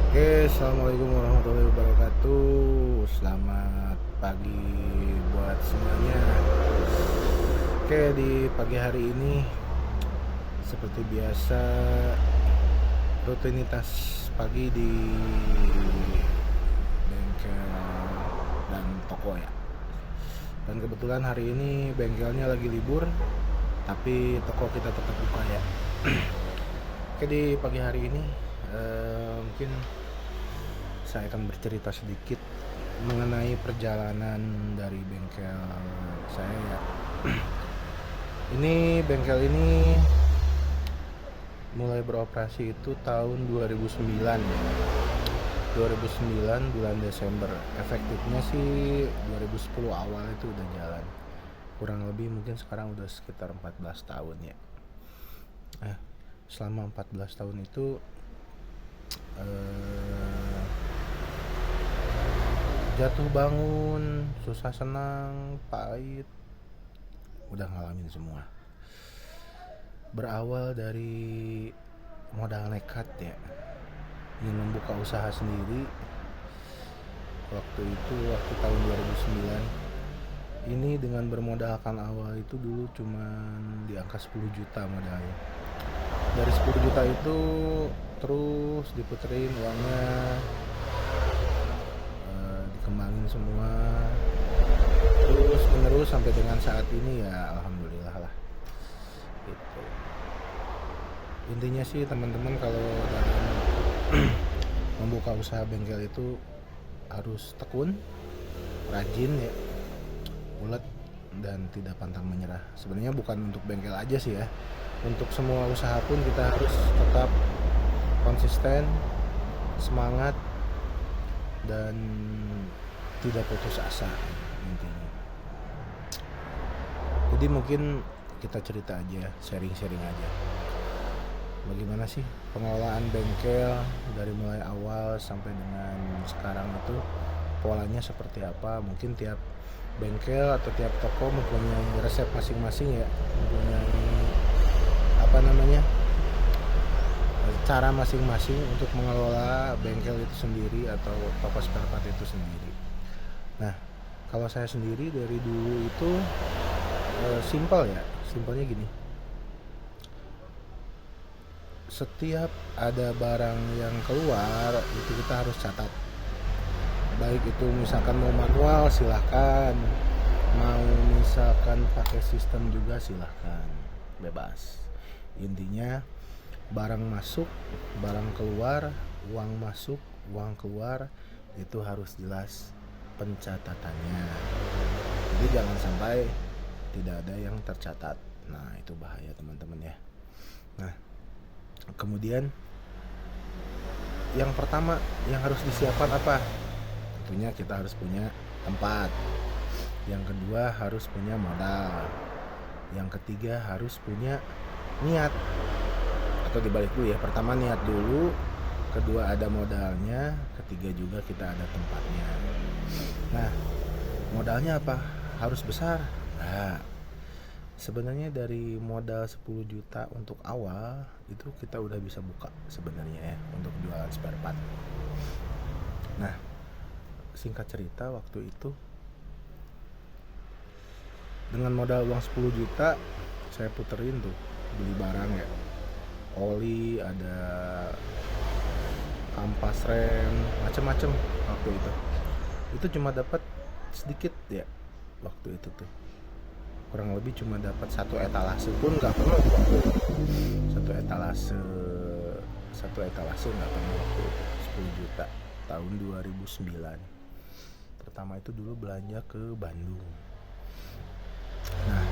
Oke, assalamualaikum warahmatullahi wabarakatuh. Selamat pagi buat semuanya. Oke, di pagi hari ini seperti biasa rutinitas pagi di bengkel dan toko ya. Dan kebetulan hari ini bengkelnya lagi libur, tapi toko kita tetap buka ya. Oke, di pagi hari ini mungkin saya akan bercerita sedikit mengenai perjalanan dari bengkel saya ya. Ini bengkel ini mulai beroperasi itu tahun 2009 ya. 2009 bulan Desember. Efektifnya sih 2010 awal itu udah jalan. Kurang lebih mungkin sekarang udah sekitar 14 tahun ya. Selama 14 tahun itu jatuh bangun, susah senang, pahit, udah ngalamin semua. Berawal dari modal nekat ya, ingin membuka usaha sendiri. Waktu tahun 2009 ini dengan bermodalkan awal itu dulu cuman di angka 10 juta modalnya. Dari 10 juta itu terus diputerin uangnya, dikembangin semua terus menerus sampai dengan saat ini ya, alhamdulillah lah gitu. Intinya sih teman-teman, kalau dalam membuka usaha bengkel itu harus tekun, rajin ya, ulet, dan tidak pantang menyerah. Sebenarnya bukan untuk bengkel aja sih ya, untuk semua usaha pun kita harus tetap konsisten, semangat, dan tidak putus asa intinya. Jadi mungkin kita cerita aja, sharing-sharing aja. Bagaimana sih pengelolaan bengkel dari mulai awal sampai dengan sekarang itu, polanya seperti apa? Mungkin tiap bengkel atau tiap toko mempunyai resep masing-masing ya, mempunyai cara masing-masing untuk mengelola bengkel itu sendiri atau toko spare part itu sendiri. Nah, kalau saya sendiri dari dulu itu simpelnya gini. Setiap ada barang yang keluar itu kita harus catat. Baik itu misalkan mau manual silahkan, mau misalkan pakai sistem juga silahkan, bebas. Intinya barang masuk, barang keluar, uang masuk, uang keluar, itu harus jelas pencatatannya. Jadi jangan sampai tidak ada yang tercatat. Nah, itu bahaya teman-teman ya. Nah, kemudian yang pertama yang harus disiapkan apa? Tentunya kita harus punya tempat. Yang kedua harus punya modal. Yang ketiga harus punya niat. Atau dibalik dulu ya, pertama niat dulu, kedua ada modalnya, ketiga juga kita ada tempatnya. Nah, modalnya apa? Harus besar. Nah, sebenarnya dari modal 10 juta untuk awal itu kita udah bisa buka sebenarnya ya untuk jualan spare part. Nah, singkat cerita waktu itu dengan modal uang 10 juta saya puterin tuh beli barang ya, oli, ada kampas rem, macem-macem. Waktu itu cuma dapat sedikit ya. Waktu itu tuh kurang lebih cuma dapat satu etalase pun nggak penuh waktu itu. satu etalase nggak penuh waktu itu. 10 juta tahun 2009. Pertama itu dulu belanja ke Bandung. Nah,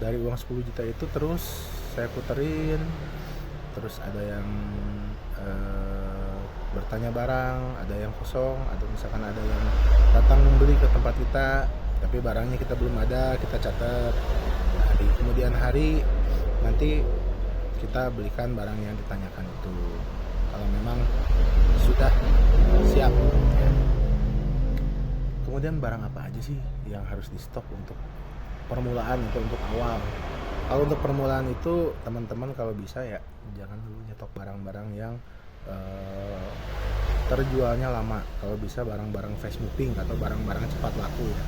dari uang 10 juta itu terus saya puterin, terus ada yang bertanya barang, ada yang kosong, atau misalkan ada yang datang membeli ke tempat kita tapi barangnya kita belum ada, kita catat. Nah, di kemudian hari nanti kita belikan barang yang ditanyakan itu kalau memang sudah siap ya. Kemudian barang apa aja sih yang harus di stok untuk permulaan, untuk awal? Kalau untuk permulaan itu teman-teman kalau bisa ya jangan dulu nyetok barang-barang yang terjualnya lama. Kalau bisa barang-barang fast moving atau barang-barang cepat laku ya.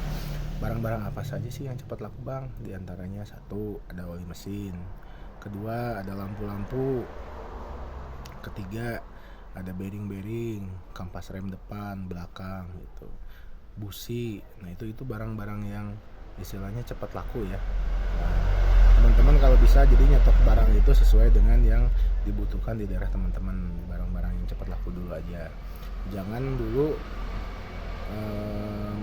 Barang-barang apa saja sih yang cepat laku bang? Di antaranya satu, ada oli mesin. Kedua, ada lampu-lampu. Ketiga, ada bearing-bearing, kampas rem depan, belakang gitu. Busi. Nah, itu barang-barang yang istilahnya cepat laku ya. Nah, teman-teman kalau bisa jadi nyetok barang itu sesuai dengan yang dibutuhkan di daerah teman-teman. Barang-barang yang cepat laku dulu aja. Jangan dulu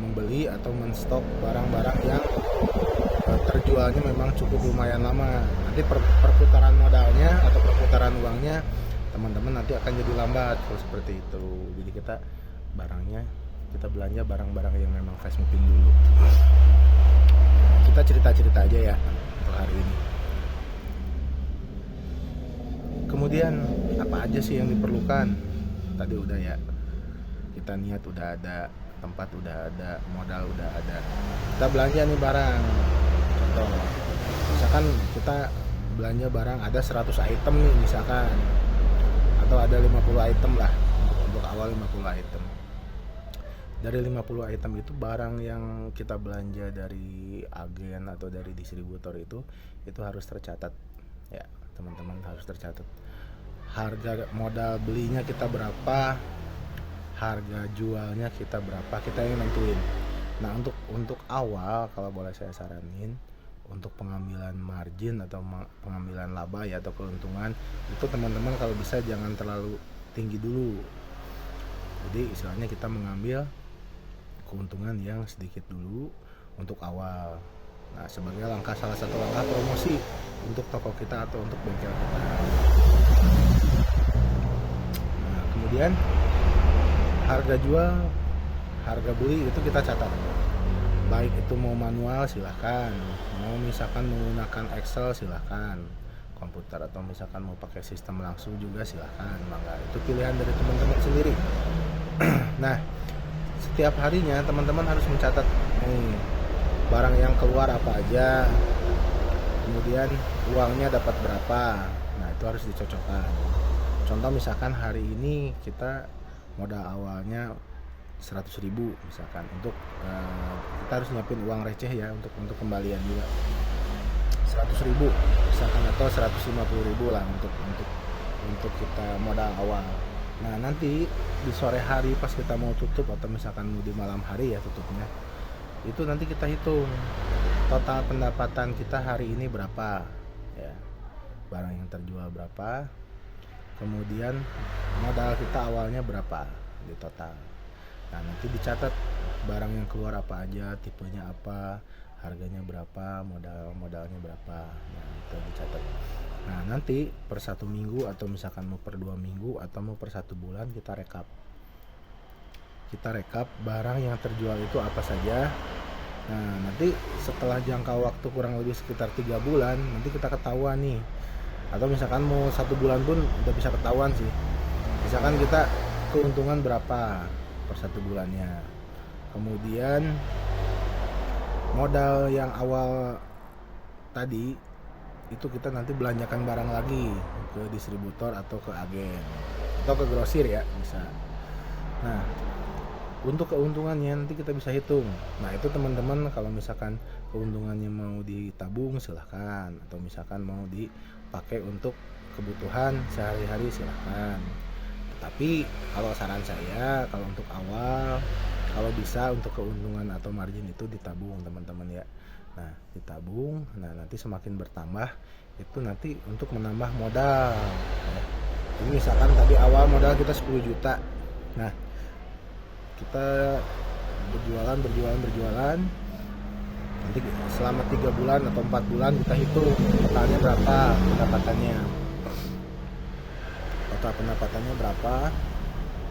membeli atau menstok barang-barang yang terjualnya memang cukup lumayan lama. Nanti perputaran modalnya atau perputaran uangnya teman-teman nanti akan jadi lambat kalau seperti itu. Jadi kita belanja barang-barang yang memang fast moving dulu. Kita cerita-cerita aja ya untuk hari ini. Kemudian apa aja sih yang diperlukan? Tadi udah ya. Kita niat udah ada, tempat udah ada, modal udah ada. Kita belanja nih barang. Contoh, misalkan kita belanja barang ada 100 item nih misalkan, atau ada 50 item lah, untuk awal 50 item. Dari 50 item itu barang yang kita belanja dari agen atau dari distributor itu harus tercatat ya teman-teman, harus tercatat harga modal belinya kita berapa, harga jualnya kita berapa, kita yang nentuin. Nah, untuk awal kalau boleh saya saranin, untuk pengambilan margin atau pengambilan laba ya atau keuntungan itu teman-teman kalau bisa jangan terlalu tinggi dulu. Jadi istilahnya kita mengambil keuntungan yang sedikit dulu untuk awal. Nah, sebagai salah satu langkah promosi untuk toko kita atau untuk bengkel kita. Nah, kemudian harga jual, harga beli itu kita catat. Baik itu mau manual silahkan, mau misalkan menggunakan Excel silahkan, komputer atau misalkan mau pakai sistem langsung juga silahkan, maka itu pilihan dari teman-teman sendiri. Nah, setiap harinya teman-teman harus mencatat nih barang yang keluar apa aja, kemudian uangnya dapat berapa. Nah, itu harus dicocokkan. Contoh misalkan hari ini kita modal awalnya 100.000 misalkan, untuk kita harus nyiapin uang receh ya untuk kembalian juga 100.000 misalkan atau 150.000 lah untuk kita modal awal. Nah, nanti di sore hari pas kita mau tutup atau misalkan mau di malam hari ya tutupnya, itu nanti kita hitung total pendapatan kita hari ini berapa ya, barang yang terjual berapa, kemudian modal kita awalnya berapa di total. Nah, nanti dicatat barang yang keluar apa aja, tipenya apa, harganya berapa, modalnya berapa. Nah, itu dicatat. Nah, nanti per 1 minggu atau misalkan mau per 2 minggu atau mau per 1 bulan kita rekap barang yang terjual itu apa saja. Nah, nanti setelah jangka waktu kurang lebih sekitar 3 bulan nanti kita ketahuan nih, atau misalkan mau 1 bulan pun udah bisa ketahuan sih, misalkan kita keuntungan berapa per 1 bulannya. Kemudian modal yang awal tadi itu kita nanti belanjakan barang lagi ke distributor atau ke agen atau ke grosir ya bisa. Nah, untuk keuntungannya nanti kita bisa hitung. Nah, itu teman-teman kalau misalkan keuntungannya mau ditabung silahkan, atau misalkan mau dipakai untuk kebutuhan sehari-hari silahkan. Tapi kalau saran saya, kalau untuk awal, kalau bisa untuk keuntungan atau margin itu ditabung teman-teman ya. Nah, ditabung, nah nanti semakin bertambah itu nanti untuk menambah modal ya. Jadi misalkan tadi awal modal kita 10 juta. Nah, kita berjualan nanti selama 3 bulan atau 4 bulan kita hitung totalnya berapa pendapatannya berapa.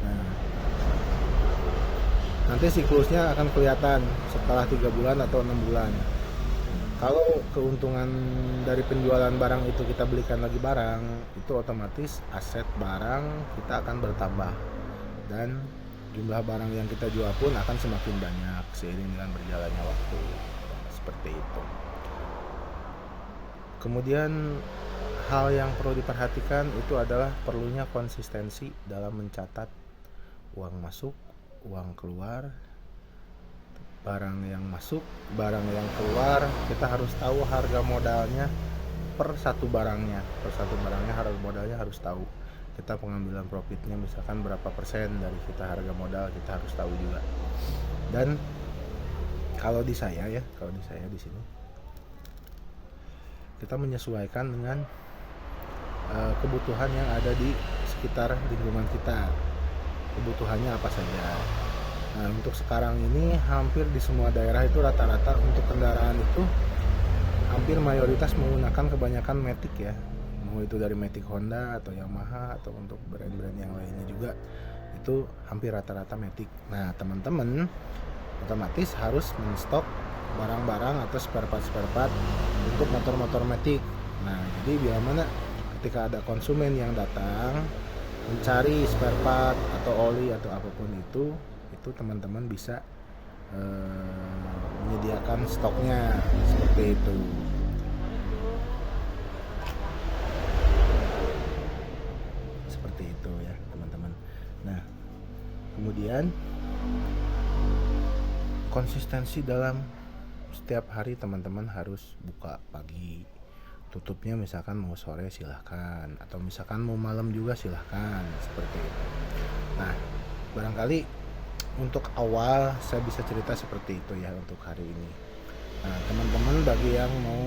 Nah, nanti siklusnya akan kelihatan setelah 3 bulan atau 6 bulan. Kalau keuntungan dari penjualan barang itu kita belikan lagi barang, itu otomatis aset barang kita akan bertambah dan jumlah barang yang kita jual pun akan semakin banyak seiring dengan berjalannya waktu. Seperti itu. Kemudian hal yang perlu diperhatikan itu adalah perlunya konsistensi dalam mencatat uang masuk, uang keluar, barang yang masuk, barang yang keluar. Kita harus tahu harga modalnya per satu barangnya harga modalnya harus tahu. Kita pengambilan profitnya misalkan berapa persen dari kita harga modal, kita harus tahu juga. Dan kalau di saya di sini kita menyesuaikan dengan kebutuhan yang ada di sekitar lingkungan kita. Kebutuhannya apa saja. Nah, untuk sekarang ini hampir di semua daerah itu rata-rata untuk kendaraan itu hampir mayoritas menggunakan kebanyakan Matic ya. Mau itu dari Matic Honda atau Yamaha atau untuk brand-brand yang lainnya juga, itu hampir rata-rata Matic. Nah, teman-teman otomatis harus menstok barang-barang atau spare part untuk motor-motor Matic. Nah, jadi biar mana ketika ada konsumen yang datang mencari spare part atau oli atau apapun itu teman-teman bisa menyediakan stoknya seperti itu. Seperti itu ya teman-teman. Nah, kemudian konsistensi dalam setiap hari teman-teman harus buka pagi, tutupnya misalkan mau sore silahkan, atau misalkan mau malam juga silahkan, seperti itu. Nah, barangkali untuk awal saya bisa cerita seperti itu ya untuk hari ini. Nah, teman-teman bagi yang mau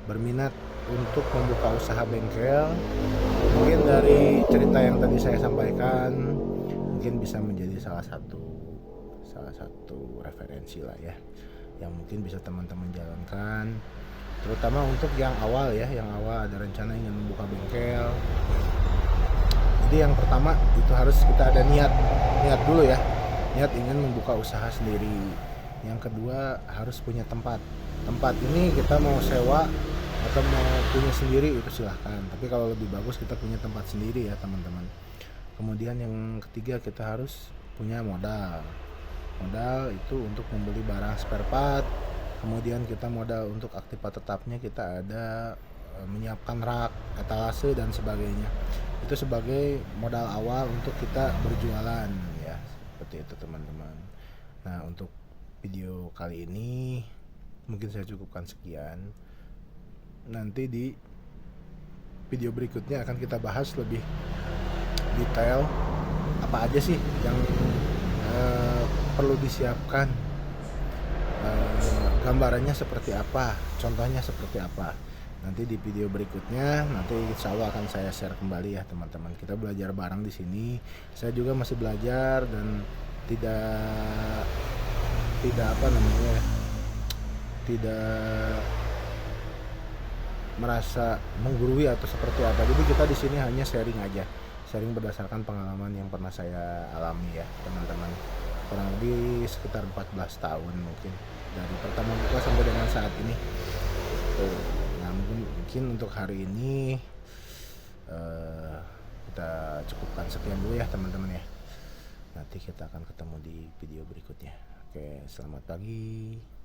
berminat untuk membuka usaha bengkel, mungkin dari cerita yang tadi saya sampaikan mungkin bisa menjadi salah satu referensi lah ya, yang mungkin bisa teman-teman jalankan, terutama untuk yang awal ada rencana ingin membuka bengkel. Jadi yang pertama itu harus kita ada niat dulu ya, niat ingin membuka usaha sendiri. Yang kedua harus punya tempat ini kita mau sewa atau mau punya sendiri itu silahkan, tapi kalau lebih bagus kita punya tempat sendiri ya teman-teman. Kemudian yang ketiga kita harus punya modal itu untuk membeli barang spare part. Kemudian kita modal untuk aktivitas tetapnya, kita ada menyiapkan rak, etalase dan sebagainya. Itu sebagai modal awal untuk kita berjualan ya, seperti itu teman-teman. Nah, untuk video kali ini mungkin saya cukupkan sekian. Nanti di video berikutnya akan kita bahas lebih detail apa aja sih yang perlu disiapkan, gambarannya seperti apa, contohnya seperti apa. Nanti di video berikutnya, nanti insya Allah akan saya share kembali ya teman-teman. Kita belajar bareng di sini. Saya juga masih belajar dan tidak merasa menggurui atau seperti apa. Jadi kita di sini hanya sharing aja, sharing berdasarkan pengalaman yang pernah saya alami ya teman-teman. Kurang lebih sekitar 14 tahun mungkin dari pertama buka sampai dengan saat ini. Nah, mungkin untuk hari ini kita cukupkan sekian dulu ya teman-teman ya. Nanti kita akan ketemu di video berikutnya. Oke, selamat pagi.